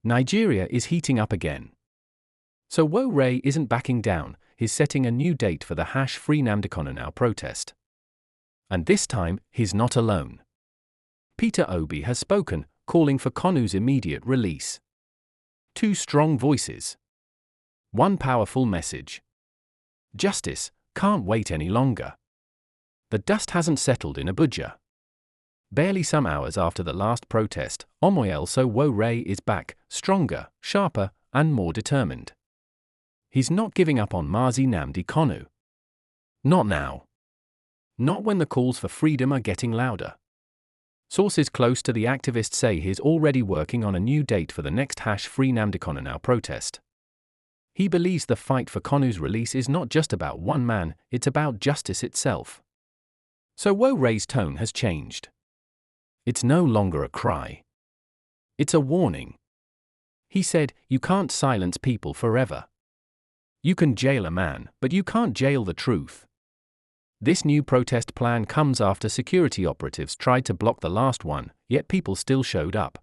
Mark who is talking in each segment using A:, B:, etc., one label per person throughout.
A: Nigeria is heating up again. Sowore isn't backing down, he's setting a new date for the Free Nnamdi Kanu now protest. And this time, he's not alone. Peter Obi has spoken, calling for Kanu's immediate release. Two strong voices. One powerful message. Justice can't wait any longer. The dust hasn't settled in Abuja. Barely some hours after the last protest, Omoyele Sowore is back, stronger, sharper, and more determined. He's not giving up on Mazi Nnamdi Kanu. Not now. Not when the calls for freedom are getting louder. Sources close to the activist say he's already working on a new date for the next Free Nnamdi Kanu now protest. He believes the fight for Kanu's release is not just about one man, it's about justice itself. Sowore's tone has changed. It's no longer a cry. It's a warning. He said, "You can't silence people forever. You can jail a man, but you can't jail the truth." This new protest plan comes after security operatives tried to block the last one, yet people still showed up.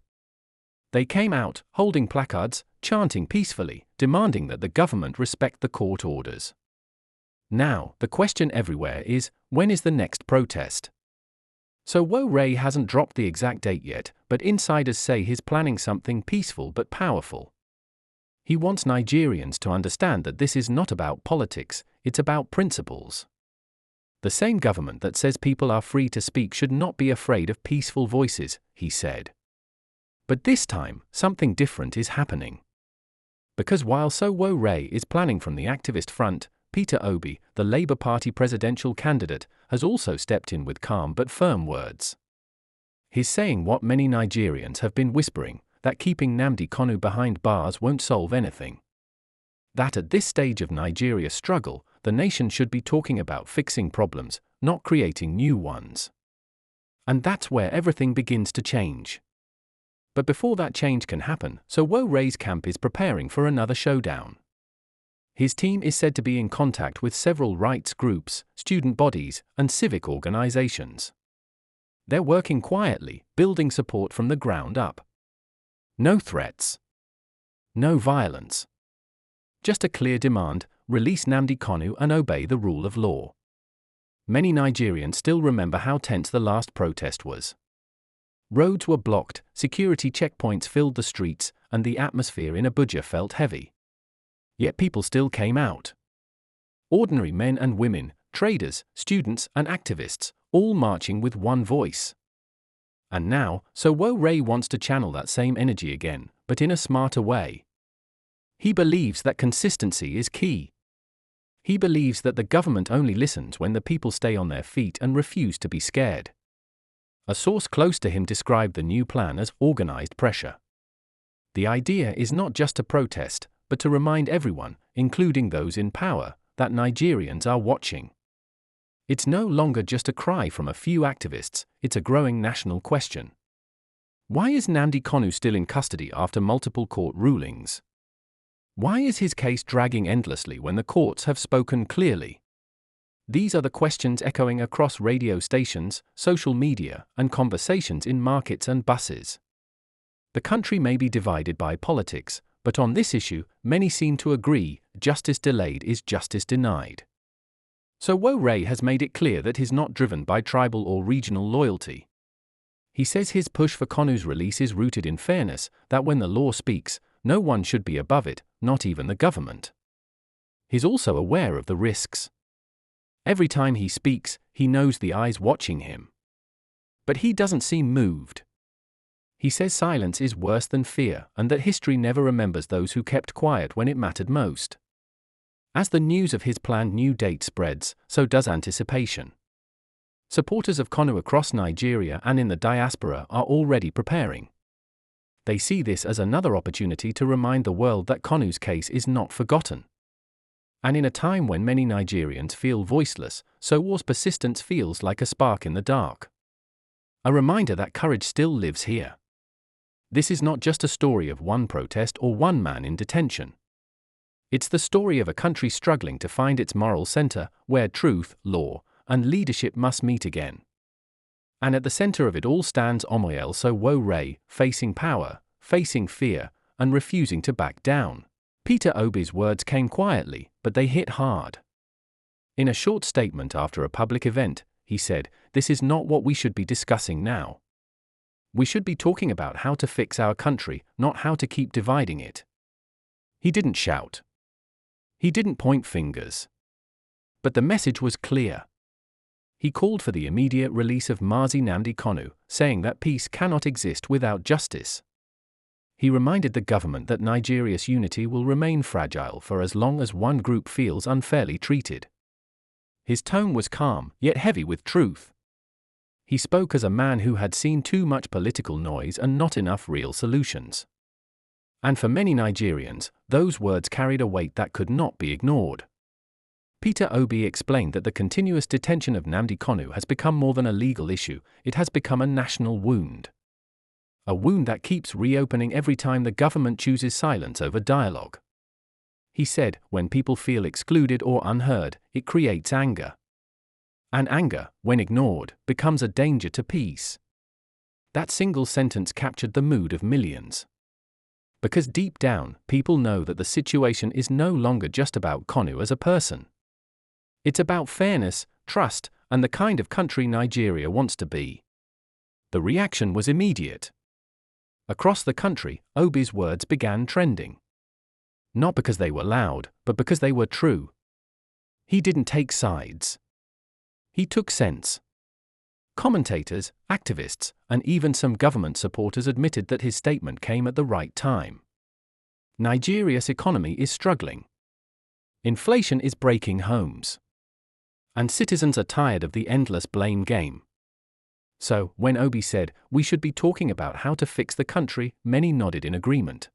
A: They came out, holding placards, chanting peacefully, demanding that the government respect the court orders. Now, the question everywhere is, when is the next protest? Sowore hasn't dropped the exact date yet, but insiders say he's planning something peaceful but powerful. He wants Nigerians to understand that this is not about politics, it's about principles. The same government that says people are free to speak should not be afraid of peaceful voices, he said. But this time, something different is happening. Because while Sowore is planning from the activist front, Peter Obi, the Labour Party presidential candidate, has also stepped in with calm but firm words. He's saying what many Nigerians have been whispering, that keeping Nnamdi Kanu behind bars won't solve anything. That at this stage of Nigeria's struggle, the nation should be talking about fixing problems, not creating new ones. And that's where everything begins to change. But before that change can happen, Sowore's camp is preparing for another showdown. His team is said to be in contact with several rights groups, student bodies, and civic organizations. They're working quietly, building support from the ground up. No threats. No violence. Just a clear demand: release Nnamdi Kanu and obey the rule of law. Many Nigerians still remember how tense the last protest was. Roads were blocked, security checkpoints filled the streets, and the atmosphere in Abuja felt heavy. Yet people still came out. Ordinary men and women, traders, students, and activists, all marching with one voice. And now, Sowore wants to channel that same energy again, but in a smarter way. He believes that consistency is key. He believes that the government only listens when the people stay on their feet and refuse to be scared. A source close to him described the new plan as organized pressure. The idea is not just to protest, but to remind everyone, including those in power, that Nigerians are watching. It's no longer just a cry from a few activists, it's a growing national question. Why is Nnamdi Kanu still in custody after multiple court rulings? Why is his case dragging endlessly when the courts have spoken clearly? These are the questions echoing across radio stations, social media, and conversations in markets and buses. The country may be divided by politics, but on this issue, many seem to agree: justice delayed is justice denied. Sowore has made it clear that he's not driven by tribal or regional loyalty. He says his push for Kanu's release is rooted in fairness, that when the law speaks, no one should be above it, not even the government. He's also aware of the risks. Every time he speaks, he knows the eyes watching him. But he doesn't seem moved. He says silence is worse than fear, and that history never remembers those who kept quiet when it mattered most. As the news of his planned new date spreads, so does anticipation. Supporters of Kanu across Nigeria and in the diaspora are already preparing. They see this as another opportunity to remind the world that Kanu's case is not forgotten. And in a time when many Nigerians feel voiceless, Sowore's persistence feels like a spark in the dark. A reminder that courage still lives here. This is not just a story of one protest or one man in detention. It's the story of a country struggling to find its moral center, where truth, law, and leadership must meet again. And at the center of it all stands Omoyele Sowore, facing power, facing fear, and refusing to back down. Peter Obi's words came quietly, but they hit hard. In a short statement after a public event, he said, "This is not what we should be discussing now. We should be talking about how to fix our country, not how to keep dividing it." He didn't shout. He didn't point fingers. But the message was clear. He called for the immediate release of Mazi Nnamdi Kanu, saying that peace cannot exist without justice. He reminded the government that Nigeria's unity will remain fragile for as long as one group feels unfairly treated. His tone was calm, yet heavy with truth. He spoke as a man who had seen too much political noise and not enough real solutions. And for many Nigerians, those words carried a weight that could not be ignored. Peter Obi explained that the continuous detention of Nnamdi Kanu has become more than a legal issue, it has become a national wound. A wound that keeps reopening every time the government chooses silence over dialogue. He said, when people feel excluded or unheard, it creates anger. And anger, when ignored, becomes a danger to peace. That single sentence captured the mood of millions. Because deep down, people know that the situation is no longer just about Kanu as a person. It's about fairness, trust, and the kind of country Nigeria wants to be. The reaction was immediate. Across the country, Obi's words began trending. Not because they were loud, but because they were true. He didn't take sides. He took sense. Commentators, activists, and even some government supporters admitted that his statement came at the right time. Nigeria's economy is struggling. Inflation is breaking homes. And citizens are tired of the endless blame game. So, when Obi said, "We should be talking about how to fix the country," many nodded in agreement.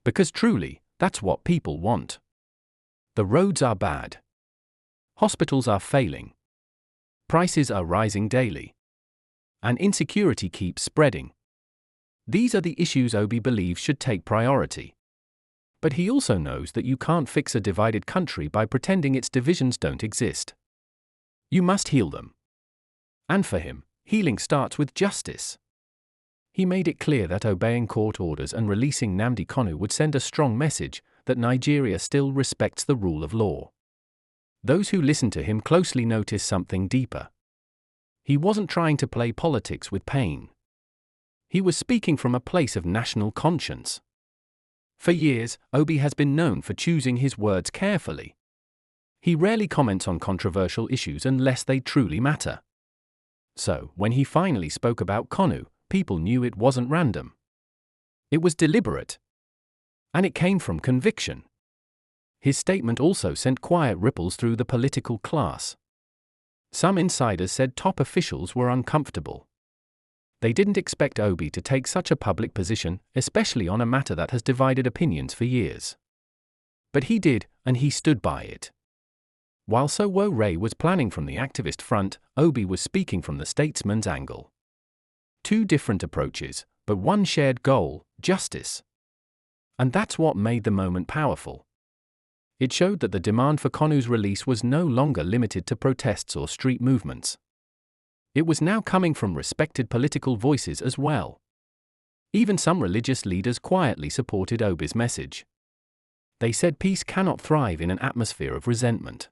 A: Because truly, that's what people want. The roads are bad. Hospitals are failing. Prices are rising daily. And insecurity keeps spreading. These are the issues Obi believes should take priority. But he also knows that you can't fix a divided country by pretending its divisions don't exist. You must heal them. And for him, healing starts with justice. He made it clear that obeying court orders and releasing Nnamdi Kanu would send a strong message that Nigeria still respects the rule of law. Those who listened to him closely noticed something deeper. He wasn't trying to play politics with pain. He was speaking from a place of national conscience. For years, Obi has been known for choosing his words carefully. He rarely comments on controversial issues unless they truly matter. So, when he finally spoke about Kanu, people knew it wasn't random. It was deliberate. And it came from conviction. His statement also sent quiet ripples through the political class. Some insiders said top officials were uncomfortable. They didn't expect Obi to take such a public position, especially on a matter that has divided opinions for years. But he did, and he stood by it. While Sowore was planning from the activist front, Obi was speaking from the statesman's angle. Two different approaches, but one shared goal: justice. And that's what made the moment powerful. It showed that the demand for Kanu's release was no longer limited to protests or street movements. It was now coming from respected political voices as well. Even some religious leaders quietly supported Obi's message. They said peace cannot thrive in an atmosphere of resentment.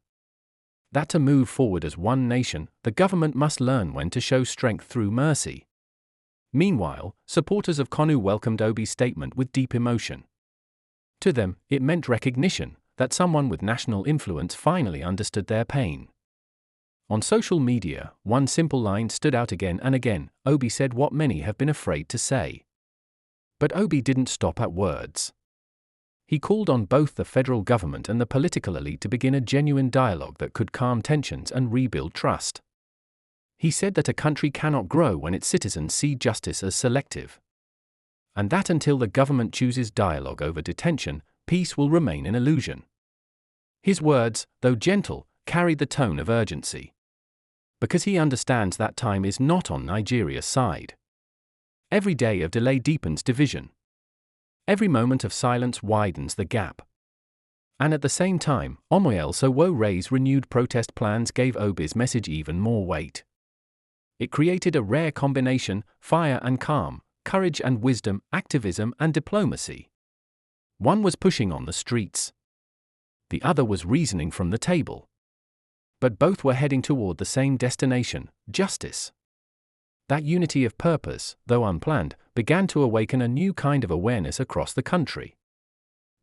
A: That to move forward as one nation, the government must learn when to show strength through mercy. Meanwhile, supporters of Kanu welcomed Obi's statement with deep emotion. To them, it meant recognition that someone with national influence finally understood their pain. On social media, one simple line stood out again and again: Obi said what many have been afraid to say. But Obi didn't stop at words. He called on both the federal government and the political elite to begin a genuine dialogue that could calm tensions and rebuild trust. He said that a country cannot grow when its citizens see justice as selective. And that until the government chooses dialogue over detention, peace will remain an illusion. His words, though gentle, carried the tone of urgency. Because he understands that time is not on Nigeria's side. Every day of delay deepens division. Every moment of silence widens the gap. And at the same time, Omoyele Sowore's renewed protest plans gave Obi's message even more weight. It created a rare combination: fire and calm, courage and wisdom, activism and diplomacy. One was pushing on the streets. The other was reasoning from the table. But both were heading toward the same destination, justice. That unity of purpose, though unplanned, began to awaken a new kind of awareness across the country.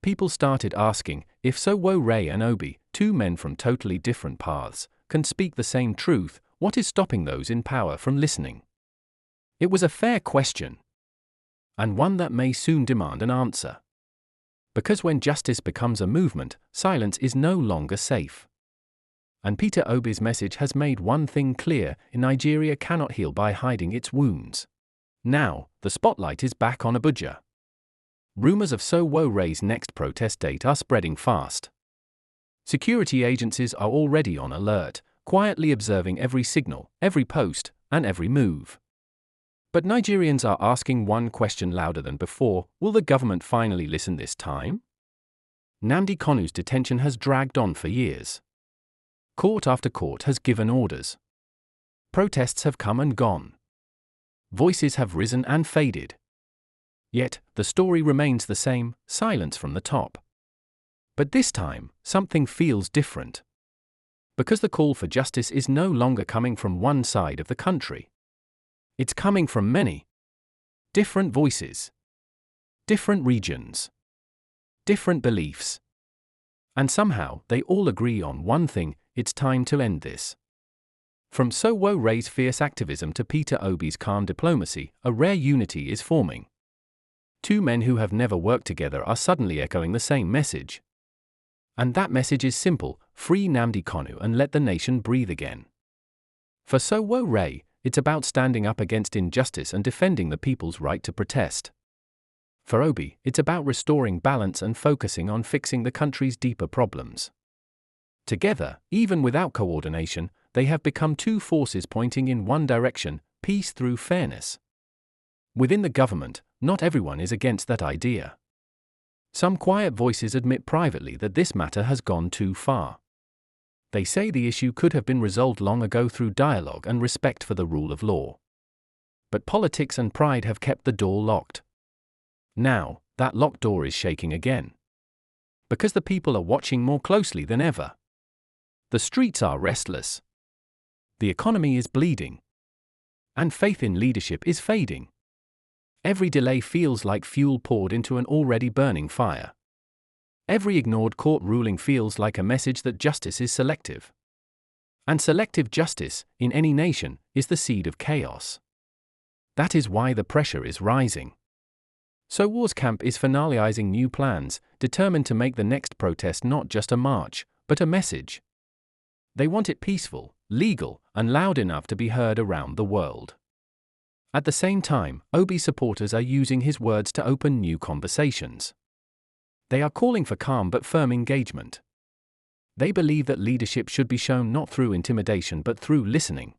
A: People started asking, if Sowore and Obi, two men from totally different paths, can speak the same truth, what is stopping those in power from listening? It was a fair question, and one that may soon demand an answer. Because when justice becomes a movement, silence is no longer safe. And Peter Obi's message has made one thing clear: Nigeria cannot heal by hiding its wounds. Now, the spotlight is back on Abuja. Rumors of Sowore's next protest date are spreading fast. Security agencies are already on alert, quietly observing every signal, every post, and every move. But Nigerians are asking one question louder than before: will the government finally listen this time? Nnamdi Kanu's detention has dragged on for years. Court after court has given orders. Protests have come and gone. Voices have risen and faded. Yet, the story remains the same: silence from the top. But this time, something feels different. Because the call for justice is no longer coming from one side of the country. It's coming from many. Different voices. Different regions. Different beliefs. And somehow, they all agree on one thing: it's time to end this. From Sowore's fierce activism to Peter Obi's calm diplomacy, a rare unity is forming. Two men who have never worked together are suddenly echoing the same message. And that message is simple: free Nnamdi Kanu and let the nation breathe again. For Sowore, it's about standing up against injustice and defending the people's right to protest. For Obi, it's about restoring balance and focusing on fixing the country's deeper problems. Together, even without coordination, they have become two forces pointing in one direction: peace through fairness. Within the government, not everyone is against that idea. Some quiet voices admit privately that this matter has gone too far. They say the issue could have been resolved long ago through dialogue and respect for the rule of law. But politics and pride have kept the door locked. Now, that locked door is shaking again. Because the people are watching more closely than ever. The streets are restless. The economy is bleeding. And faith in leadership is fading. Every delay feels like fuel poured into an already burning fire. Every ignored court ruling feels like a message that justice is selective. And selective justice, in any nation, is the seed of chaos. That is why the pressure is rising. Sowore's camp is finalizing new plans, determined to make the next protest not just a march, but a message. They want it peaceful, legal, and loud enough to be heard around the world. At the same time, Obi supporters are using his words to open new conversations. They are calling for calm but firm engagement. They believe that leadership should be shown not through intimidation but through listening.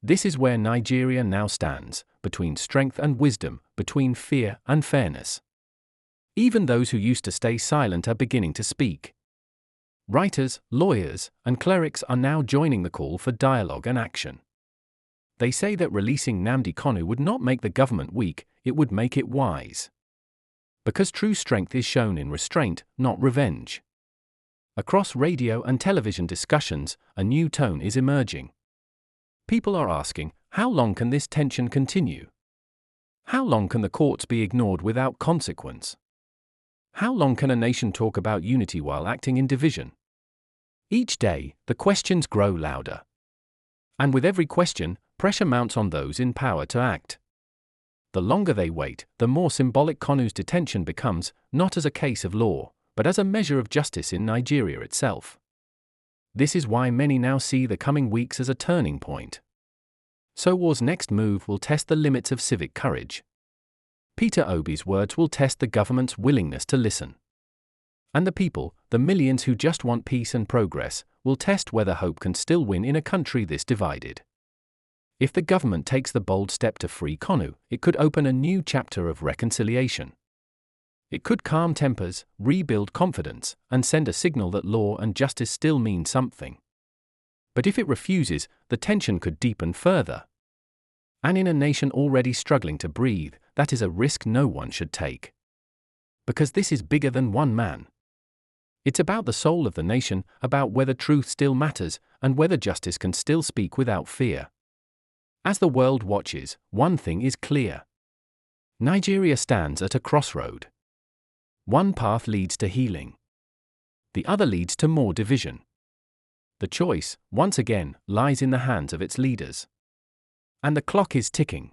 A: This is where Nigeria now stands, between strength and wisdom, between fear and fairness. Even those who used to stay silent are beginning to speak. Writers, lawyers, and clerics are now joining the call for dialogue and action. They say that releasing Nnamdi Kanu would not make the government weak, it would make it wise. Because true strength is shown in restraint, not revenge. Across radio and television discussions, a new tone is emerging. People are asking, how long can this tension continue? How long can the courts be ignored without consequence? How long can a nation talk about unity while acting in division? Each day, the questions grow louder. And with every question, pressure mounts on those in power to act. The longer they wait, the more symbolic Kanu's detention becomes, not as a case of law, but as a measure of justice in Nigeria itself. This is why many now see the coming weeks as a turning point. Sowore's next move will test the limits of civic courage. Peter Obi's words will test the government's willingness to listen. And the people, the millions who just want peace and progress, will test whether hope can still win in a country this divided. If the government takes the bold step to free Kanu, it could open a new chapter of reconciliation. It could calm tempers, rebuild confidence, and send a signal that law and justice still mean something. But if it refuses, the tension could deepen further. And in a nation already struggling to breathe, that is a risk no one should take. because this is bigger than one man. It's about the soul of the nation, about whether truth still matters, and whether justice can still speak without fear. As the world watches, one thing is clear. Nigeria stands at a crossroad. One path leads to healing. The other leads to more division. The choice, once again, lies in the hands of its leaders. And the clock is ticking.